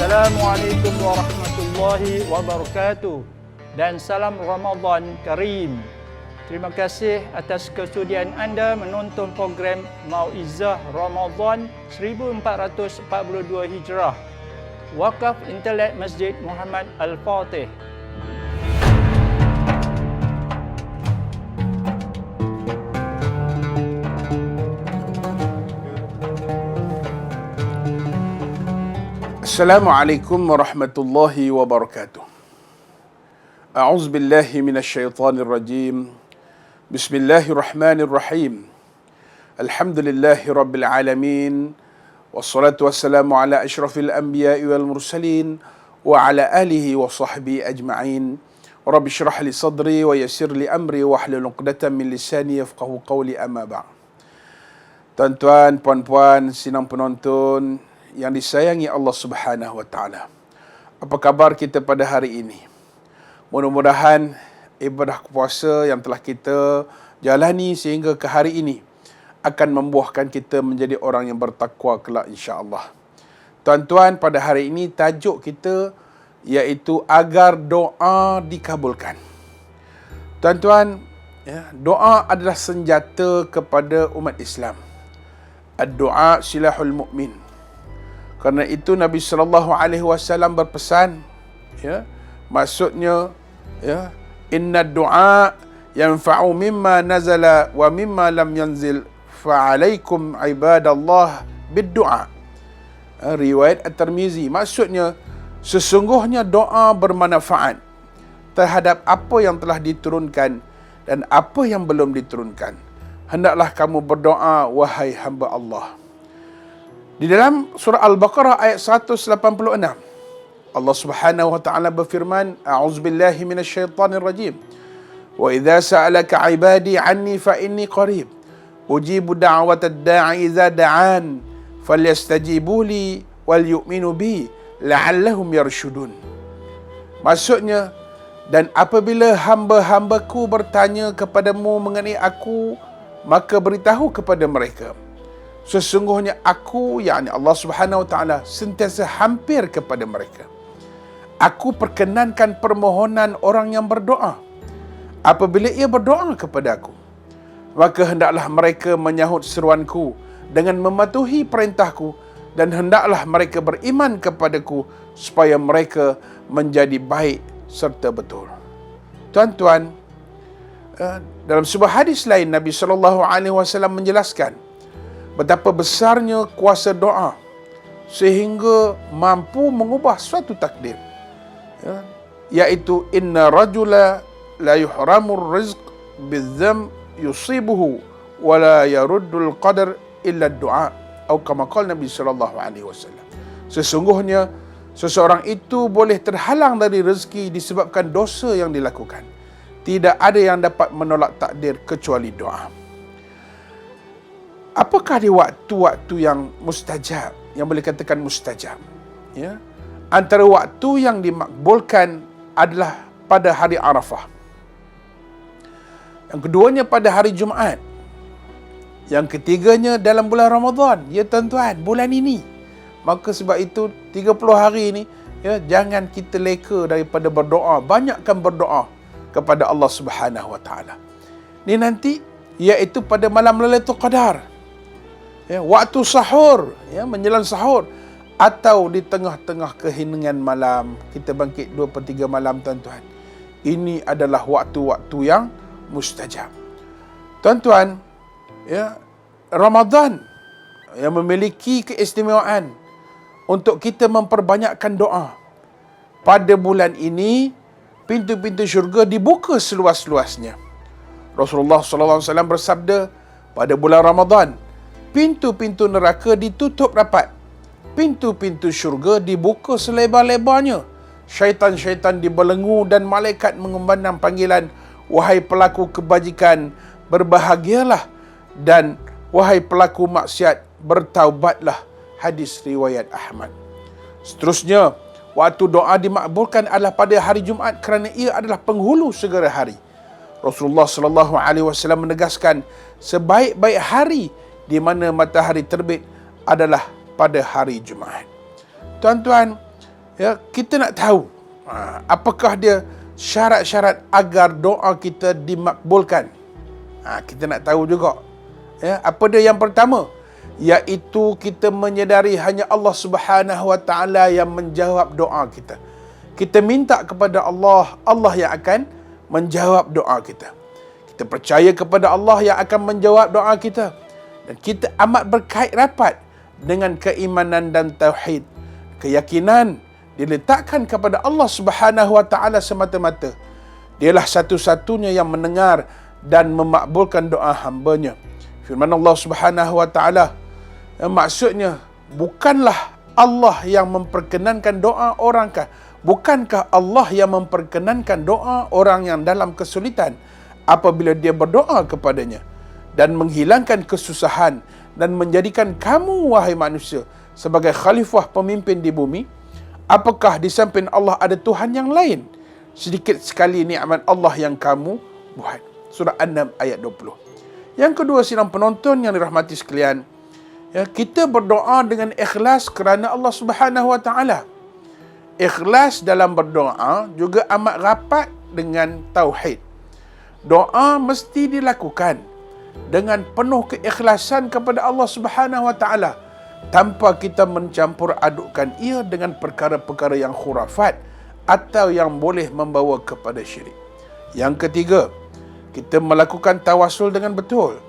Assalamualaikum warahmatullahi wabarakatuh dan salam Ramadan Karim. Terima kasih atas kesudian anda menonton program Mau'izah Ramadan 1442 Hijrah, Wakaf Intelek Masjid Muhammad Al-Fatih. Assalamualaikum warahmatullahi wabarakatuh. A'udzu billahi minasyaitonir rajim. Bismillahirrahmanirrahim. Alhamdulillahi rabbil alamin. Wassalatu wassalamu ala asyrafil anbiya'i wal mursalin wa ala alihi wa sahbihi ajma'in. Rabbi shrah li sadri wa yassir li amri wa hlul 'uqdatam min lisani yafqahu qawli, amma ba'd. Tuan-tuan, puan-puan, sidang penonton yang disayangi Allah Subhanahu wa taala. Apa kabar kita pada hari ini? Mudah-mudahan ibadah puasa yang telah kita jalani sehingga ke hari ini akan membuahkan kita menjadi orang yang bertakwa kelak, insya-Allah. Tuan-tuan, pada hari ini tajuk kita iaitu agar doa dikabulkan. Tuan-tuan, doa adalah senjata kepada umat Islam. Ad-doa silahul mu'min. Karena itu Nabi SAW berpesan, maksudnya, inna du'a yanfa'u mimma nazala wa mimma lam yanzil fa'alaikum ibadallah bid-du'a. Riwayat At-Tirmizi. Maksudnya, sesungguhnya doa bermanfaat terhadap apa yang telah diturunkan dan apa yang belum diturunkan. Hendaklah kamu berdoa, wahai hamba Allah. Di dalam surah Al-Baqarah ayat 186, Allah Subhanahu wa taala berfirman, a'udzubillahi minasyaitonir rajim. Wa idza sa'alaka 'ibadi 'anni fa inni qarib. Ujibu da'watad da'i idza da'an. Falyastajibu li wal yu'minu bi la'allahum yarshudun. Maksudnya, dan apabila hamba-hambaku bertanya kepadamu mengenai aku, maka beritahu kepada mereka, sesungguhnya aku, yakni Allah Subhanahu wa taala, sentiasa hampir kepada mereka. Aku perkenankan permohonan orang yang berdoa. Apabila ia berdoa kepada aku, maka hendaklah mereka menyahut seruanku dengan mematuhi perintahku, dan hendaklah mereka beriman kepadaku supaya mereka menjadi baik serta betul. Tuan-tuan, dalam sebuah hadis lain Nabi SAW menjelaskan betapa besarnya kuasa doa sehingga mampu mengubah suatu takdir, iaitu inna rajula la yuhramur rizq bidzam yusibuhu wa la yaruddul qadar illa du'a, atau kama qala Nabi sallallahu alaihi wasallam. Sesungguhnya seseorang itu boleh terhalang dari rezeki disebabkan dosa yang dilakukan. Tidak ada yang dapat menolak takdir kecuali doa. Apakah di waktu-waktu yang mustajab, yang boleh katakan mustajab? Antara waktu yang dimakbulkan adalah pada hari Arafah. Yang keduanya pada hari Jumaat. Yang ketiganya dalam bulan Ramadan. Ya tuan-tuan, bulan ini. Maka sebab itu 30 hari ini, jangan kita leka daripada berdoa. Banyakkan berdoa kepada Allah Subhanahu wa taala. Ini nanti iaitu pada malam Lailatul Qadar. Waktu sahur, menjelang sahur, atau di tengah-tengah keheningan malam, kita bangkit 2/3 malam, tuan-tuan. Ini adalah waktu-waktu yang mustajab. Tuan-tuan, Ramadan yang memiliki keistimewaan untuk kita memperbanyakkan doa. Pada bulan ini, pintu-pintu syurga dibuka seluas-luasnya. Rasulullah SAW bersabda, pada bulan Ramadan, pintu-pintu neraka ditutup rapat. Pintu-pintu syurga dibuka selebar-lebarnya. Syaitan-syaitan dibelenggu dan malaikat mengumandang panggilan, wahai pelaku kebajikan, berbahagialah, dan wahai pelaku maksiat, bertaubatlah. Hadis riwayat Ahmad. Seterusnya, waktu doa dimakbulkan adalah pada hari Jumaat kerana ia adalah penghulu segala hari. Rasulullah SAW menegaskan, sebaik-baik hari di mana matahari terbit adalah pada hari Jumaat. Tuan-tuan, Ya, kita nak tahu apakah dia syarat-syarat agar doa kita dimakbulkan. Kita nak tahu juga. Ya, apa dia yang pertama? Iaitu kita menyedari hanya Allah Subhanahu Wa Taala yang menjawab doa kita. Kita minta kepada Allah, Allah yang akan menjawab doa kita. Kita percaya kepada Allah yang akan menjawab doa kita. Dan kita amat berkait rapat dengan keimanan dan tauhid. Keyakinan diletakkan kepada Allah Subhanahu Wa Taala semata-mata. Dialah satu-satunya yang mendengar dan memakbulkan doa hamba-Nya. Firman Allah Subhanahu Wa Taala, maksudnya bukanlah Allah yang memperkenankan doa orangkah? Bukankah Allah yang memperkenankan doa orang yang dalam kesulitan apabila dia berdoa kepadanya dan menghilangkan kesusahan dan menjadikan kamu, wahai manusia, sebagai khalifah pemimpin di bumi? Apakah di samping Allah ada Tuhan yang lain? Sedikit sekali nikmat Allah yang kamu buat. Surah An-Naml ayat 20. Yang kedua, sidang penonton yang dirahmati sekalian, kita berdoa dengan ikhlas kerana Allah Subhanahu Wa Taala. Ikhlas dalam berdoa juga amat rapat dengan tauhid. Doa mesti dilakukan dengan penuh keikhlasan kepada Allah Subhanahu Wa Taala, tanpa kita mencampur adukkan ia dengan perkara-perkara yang khurafat atau yang boleh membawa kepada syirik. Yang ketiga, kita melakukan tawasul dengan betul.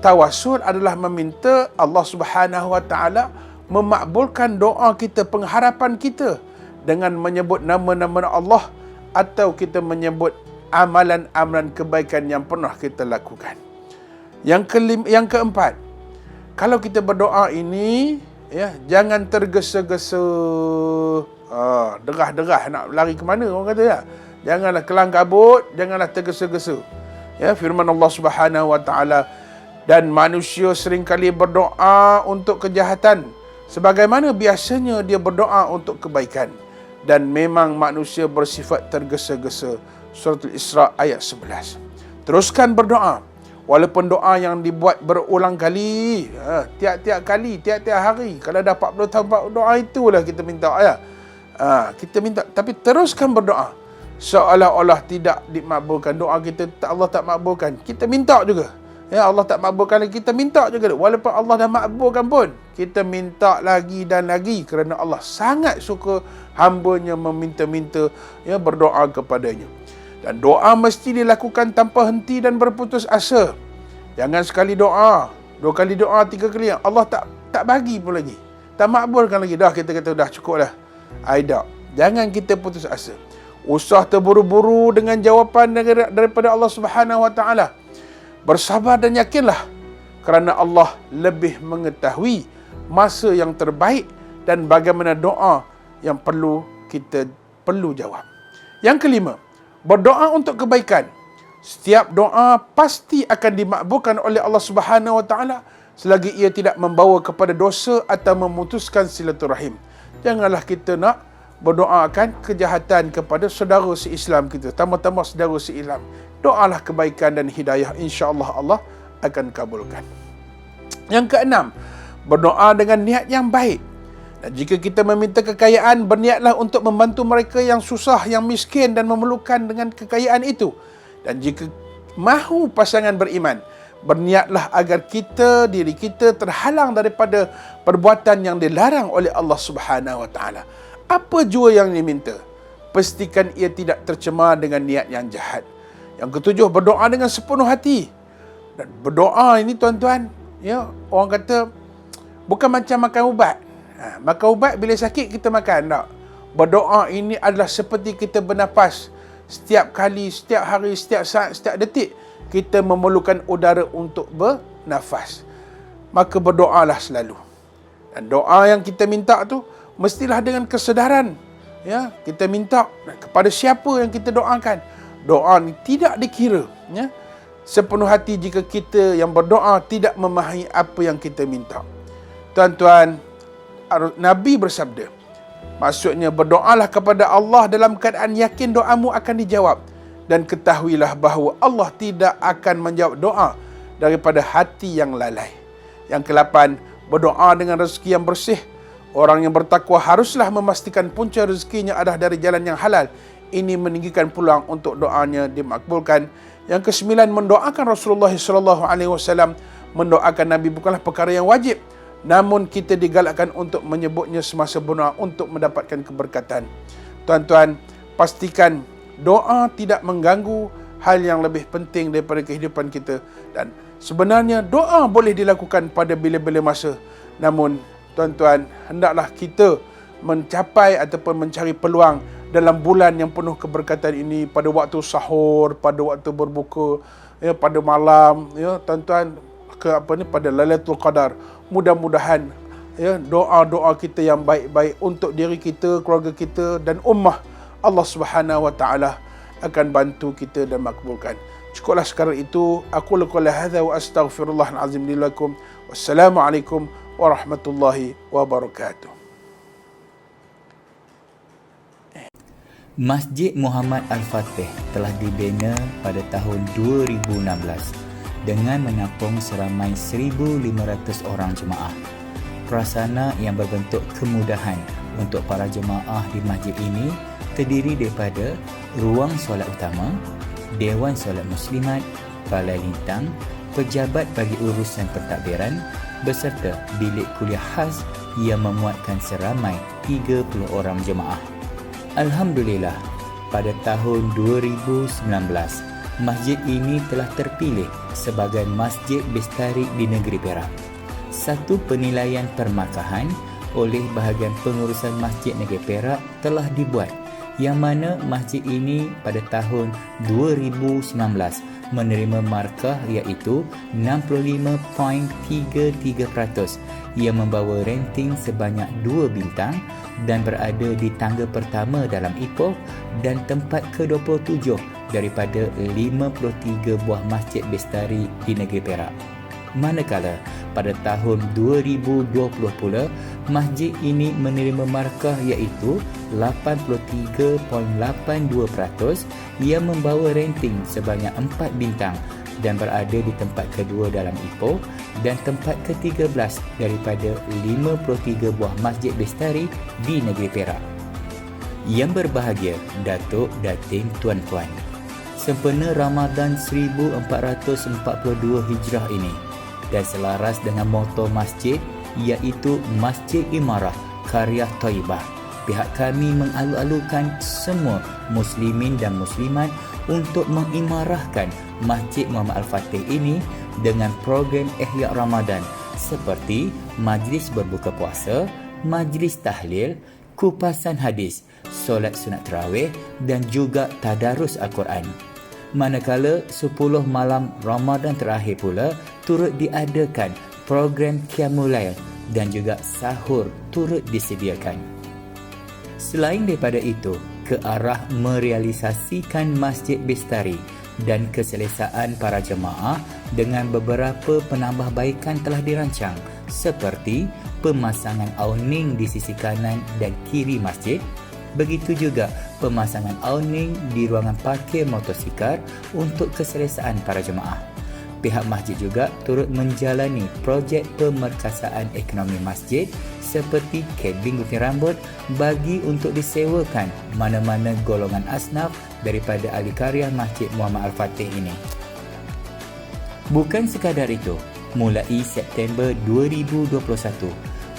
Tawasul adalah meminta Allah Subhanahu Wa Taala memakbulkan doa kita, pengharapan kita dengan menyebut nama-nama Allah atau kita menyebut amalan-amalan kebaikan yang pernah kita lakukan. Yang keempat, kalau kita berdoa ini, jangan tergesa-gesa, derah-derah nak lari ke mana orang kata ya. Janganlah kelang kabut, janganlah tergesa-gesa. Firman Allah Subhanahu Wa Taala, dan manusia seringkali berdoa untuk kejahatan sebagaimana biasanya dia berdoa untuk kebaikan, dan memang manusia bersifat tergesa-gesa. Surah Al-Isra ayat 11. Teruskan berdoa. Walaupun doa yang dibuat berulang kali, tiap-tiap kali, tiap-tiap hari. Kalau dah 40 tahun doa itulah kita minta. Kita minta, tapi teruskan berdoa. Seolah-olah tidak dimakbulkan doa kita, Allah tak makbulkan. Kita minta juga. Allah tak makbulkan lagi, kita minta juga. Walaupun Allah dah makbulkan pun, kita minta lagi dan lagi, kerana Allah sangat suka hamba-Nya meminta-minta, berdoa kepadanya. Dan doa mesti dilakukan tanpa henti dan berputus asa. Jangan sekali doa, 2 kali doa, 3 kali, Allah tak bagi pun lagi, tak makbulkan lagi, dah kita kata dah cukup dah. Jangan kita putus asa. Usah terburu-buru dengan jawapan daripada Allah Subhanahu Wa Taala. Bersabar dan yakinlah, kerana Allah lebih mengetahui masa yang terbaik dan bagaimana doa yang kita perlu jawab. Yang kelima, berdoa untuk kebaikan. Setiap doa pasti akan dimakbulkan oleh Allah Subhanahu Wa Taala selagi ia tidak membawa kepada dosa atau memutuskan silaturahim. Janganlah kita nak berdoakan kejahatan kepada saudara se-Islam kita, tambah-tambah saudara se-Islam. Doalah kebaikan dan hidayah, insya-Allah Allah akan kabulkan. Yang keenam, berdoa dengan niat yang baik. Dan jika kita meminta kekayaan, berniatlah untuk membantu mereka yang susah, yang miskin dan memerlukan dengan kekayaan itu. Dan jika mahu pasangan beriman, berniatlah agar diri kita terhalang daripada perbuatan yang dilarang oleh Allah Subhanahu Wa Taala. Apa jua yang diminta, pastikan ia tidak tercemar dengan niat yang jahat. Yang ketujuh, berdoa dengan sepenuh hati. Dan berdoa ini tuan-tuan, orang kata bukan macam makan ubat. Makan ubat bila sakit kita makan, tak. Berdoa ini adalah seperti kita bernafas. Setiap kali, setiap hari, setiap saat, setiap detik kita memerlukan udara untuk bernafas. Maka berdoalah selalu. Dan doa yang kita minta tu mestilah dengan kesedaran. Kita minta kepada siapa yang kita doakan. Doa ni tidak dikira sepenuh hati jika kita yang berdoa tidak memahami apa yang kita minta. Tuan-tuan, Nabi bersabda, maksudnya berdoalah kepada Allah dalam keadaan yakin doamu akan dijawab, dan ketahuilah bahawa Allah tidak akan menjawab doa daripada hati yang lalai. Yang ke-8, berdoa dengan rezeki yang bersih. Orang yang bertakwa haruslah memastikan punca rezekinya adalah dari jalan yang halal. Ini meninggikan peluang untuk doanya dimakbulkan. Yang kesembilan, mendoakan Rasulullah SAW. Mendoakan Nabi bukanlah perkara yang wajib, namun kita digalakkan untuk menyebutnya semasa berdoa untuk mendapatkan keberkatan. Tuan-tuan, pastikan doa tidak mengganggu hal yang lebih penting daripada kehidupan kita. Dan sebenarnya doa boleh dilakukan pada bila-bila masa. Namun, tuan-tuan, hendaklah kita mencapai ataupun mencari peluang dalam bulan yang penuh keberkatan ini, pada waktu sahur, pada waktu berbuka, ya, pada malam, ya, tuan-tuan, pada Lailatul Qadar. Mudah-mudahan, ya, doa-doa kita yang baik-baik untuk diri kita, keluarga kita dan ummah, Allah Subhanahu wa taala akan bantu kita dan makbulkan. Cukuplah sekarang itu. Aku qouli hadza wa astaghfirullahal azim li lakum. Wassalamualaikum warahmatullahi wabarakatuh. Masjid Muhammad Al-Fatih telah dibina pada tahun 2016 dengan menampung seramai 1,500 orang jemaah. Prasarana yang berbentuk kemudahan untuk para jemaah di masjid ini terdiri daripada ruang solat utama, Dewan Solat Muslimat, Balai Lintang, pejabat bagi urusan pentadbiran beserta bilik kuliah khas yang memuatkan seramai 30 orang jemaah. Alhamdulillah, pada tahun 2019, masjid ini telah terpilih sebagai Masjid Bestari di Negeri Perak. Satu penilaian permakahan oleh bahagian pengurusan Masjid Negeri Perak telah dibuat, yang mana masjid ini pada tahun 2019 menerima markah iaitu 65.33% yang membawa rating sebanyak 2 bintang dan berada di tangga pertama dalam Ipoh dan tempat ke-27 daripada 53 buah masjid bestari di Negeri Perak. Manakala pada tahun 2020 pula, masjid ini menerima markah iaitu 83.82% yang membawa rating sebanyak 4 bintang dan berada di tempat kedua dalam Ipoh dan tempat ke-13 daripada 53 buah masjid bestari di Negeri Perak. Yang berbahagia, Datuk, Datin, Tuan-Puan, sempena Ramadan 1442 Hijrah ini dan selaras dengan moto masjid iaitu Masjid Imarah Karya Thaibah, pihak kami mengalu-alukan semua muslimin dan muslimat untuk mengimarahkan Masjid Muhammad Al-Fatih ini dengan program Ihya Ramadan seperti majlis berbuka puasa, majlis tahlil, kupasan hadis, solat sunat tarawih dan juga tadarus Al-Quran. Manakala 10 malam Ramadan terakhir pula turut diadakan program Qiyamul Lail dan juga sahur turut disediakan. Selain daripada itu, ke arah merealisasikan Masjid Bestari dan keselesaan para jemaah dengan beberapa penambahbaikan telah dirancang seperti pemasangan awning di sisi kanan dan kiri masjid, begitu juga pemasangan awning di ruangan parkir motosikal untuk keselesaan para jemaah. Pihak masjid juga turut menjalani projek pemerkasaan ekonomi masjid seperti kabin gunting rambut bagi untuk disewakan mana-mana golongan asnaf daripada ahli karya Masjid Muhammad Al-Fatih ini. Bukan sekadar itu, mulai September 2021,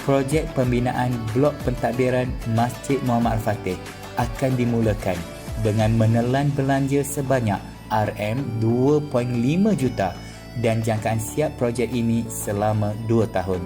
projek pembinaan blok pentadbiran Masjid Muhammad Al-Fatih akan dimulakan dengan menelan belanja sebanyak RM2.5 juta dan jangkaan siap projek ini selama 2 tahun.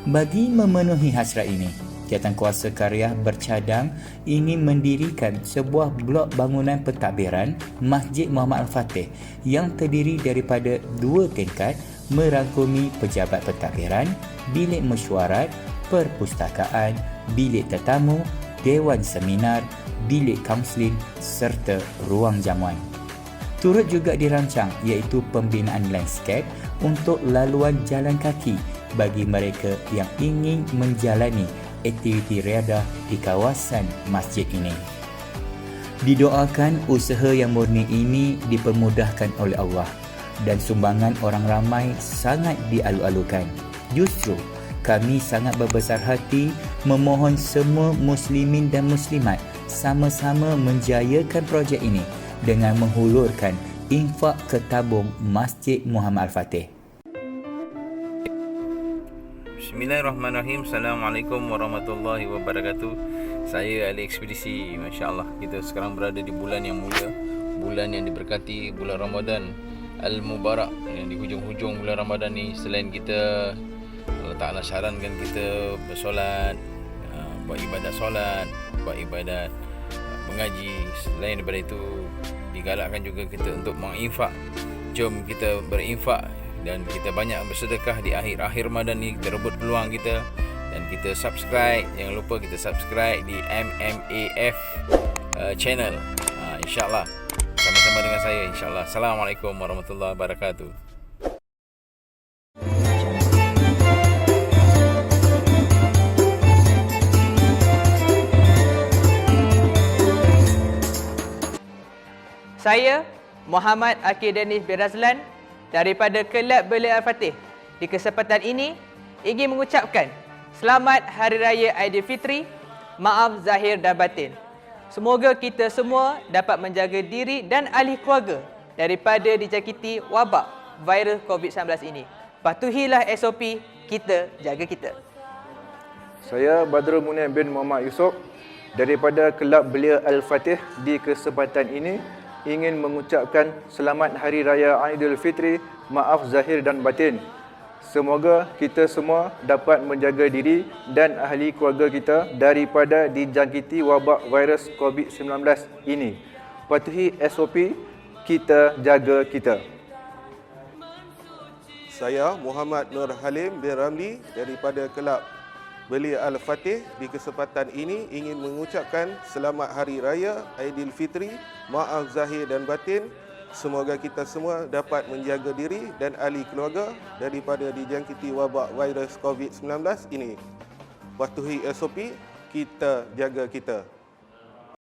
Bagi memenuhi hasrat ini, Jawatankuasa Karya bercadang ingin mendirikan sebuah blok bangunan pentadbiran Masjid Muhammad Al-Fatih yang terdiri daripada 2 tingkat merangkumi pejabat pentadbiran, bilik mesyuarat, perpustakaan, bilik tetamu, dewan seminar, bilik kaunseling serta ruang jamuan. Turut juga dirancang iaitu pembinaan landscape untuk laluan jalan kaki bagi mereka yang ingin menjalani aktiviti riadah di kawasan masjid ini. Didoakan usaha yang murni ini dipermudahkan oleh Allah dan sumbangan orang ramai sangat dialu-alukan. Justru kami sangat berbesar hati memohon semua muslimin dan muslimat sama-sama menjayakan projek ini dengan menghulurkan infak ke tabung Masjid Muhammad Al-Fatih. Bismillahirrahmanirrahim. Assalamualaikum warahmatullahi wabarakatuh. Saya Ali Ekspedisi. Masya Allah, kita sekarang berada di bulan yang mulia, bulan yang diberkati, bulan Ramadan Al-Mubarak. Yang di hujung-hujung bulan Ramadan ni, selain kita Allah Ta'ala syarankan kita bersolat, buat ibadat solat, buat ibadat mengaji, selain daripada itu digalakkan juga kita untuk menginfak. Jom kita berinfak dan kita banyak bersedekah di akhir-akhir Ramadan ni. Kita rebut peluang kita dan kita subscribe. Jangan lupa kita subscribe di MMAF channel. InsyaAllah sama-sama dengan saya, insyaAllah. Assalamualaikum warahmatullahi wabarakatuh. Saya Muhammad Akil Danish bin Razlan daripada Kelab Belia Al-Fatih. Di kesempatan ini ingin mengucapkan selamat Hari Raya Aidilfitri, maaf zahir dan batin. Semoga kita semua dapat menjaga diri dan ahli keluarga daripada dijangkiti wabak virus COVID-19 ini. Patuhilah SOP, kita jaga kita. Saya Badrul Munir bin Muhammad Yusof daripada Kelab Belia Al-Fatih. Di kesempatan ini ingin mengucapkan selamat Hari Raya Aidilfitri, maaf zahir dan batin. Semoga kita semua dapat menjaga diri dan ahli keluarga kita daripada dijangkiti wabak virus COVID-19 ini. Patuhi SOP, kita jaga kita. Saya Muhammad Nur Halim bin Ramli daripada Kelab Belia Al-Fatih. Di kesempatan ini ingin mengucapkan selamat Hari Raya Aidilfitri, maaf zahir dan batin. Semoga kita semua dapat menjaga diri dan ahli keluarga daripada dijangkiti wabak virus COVID-19 ini. Patuhi SOP, kita jaga kita.